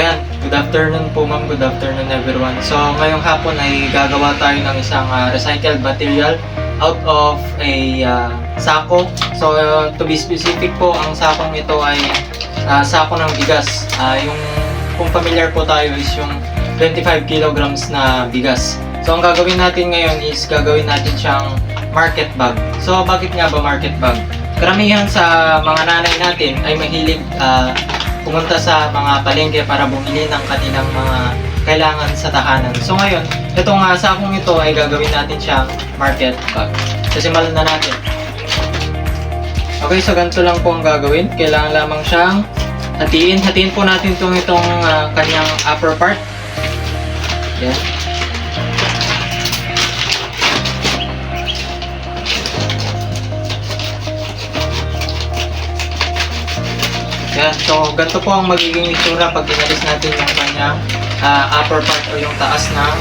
Ayan, good afternoon po ma'am, good afternoon everyone. So ngayong hapon ay gagawa tayo ng isang recycled material out of a sako. So to be specific po, ang sakong ito ay sako ng bigas. Kung familiar po tayo is yung 25 kilograms na bigas. So ang gagawin natin ngayon is gagawin natin siyang market bag. So bakit nga ba market bag? Karamihan sa mga nanay natin ay mahilig pumunta sa mga palengke para bumili ng kanilang mga kailangan sa tahanan. So ngayon, itong sakong ito ay gagawin natin siyang market bag. So simulan na natin. Okay, so ganito lang po ang gagawin. Kailangan lamang siyang hatiin. Hatiin po natin itong kanyang upper part. Yan. Yan. So, ganito po ang magiging itsura pag inalis natin yung kanyang upper part o yung taas ng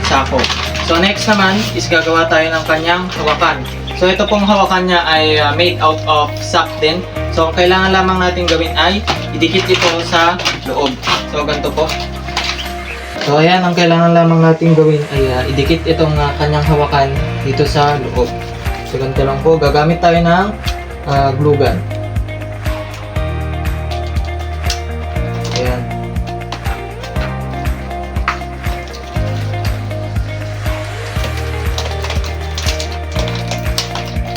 sako. So, next naman is gagawa tayo ng kanyang hawakan. So, ito pong hawakan niya ay made out of sack din. So, kailangan lamang natin gawin ay idikit ito sa loob. So, ganito po. So, ayan, ang kailangan lamang natin gawin ay idikit itong kanyang hawakan dito sa loob. So, ganito lang po. Gagamit tayo ng glue gun. Ayan.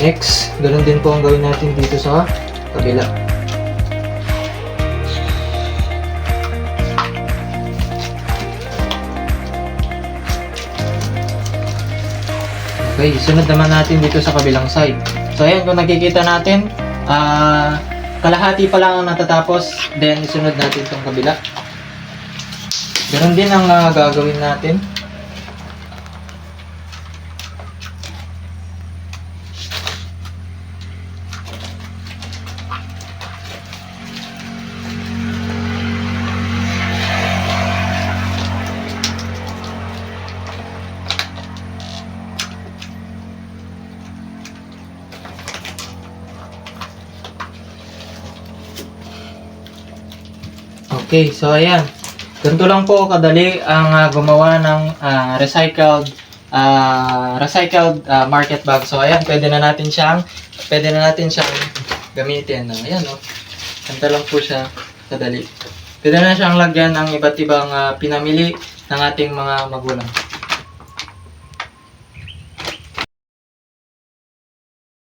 Next, ganoon din po ang gawin natin dito sa kabila. Okay, sunod naman natin dito sa kabilang side. So ayan, kung nakikita natin, kalahati pa lang ang natatapos, then isunod natin itong kabila. Ganun din ang gagawin natin. Okay, so ayan. Ganito lang po kadali ang gumawa ng recycled market bag. So ayan, pwede na natin siyang gamitin. Ayan, oh. Ganito lang po siya kadali. Pwede na siyang lagyan ng iba't ibang pinamili ng ating mga magulang.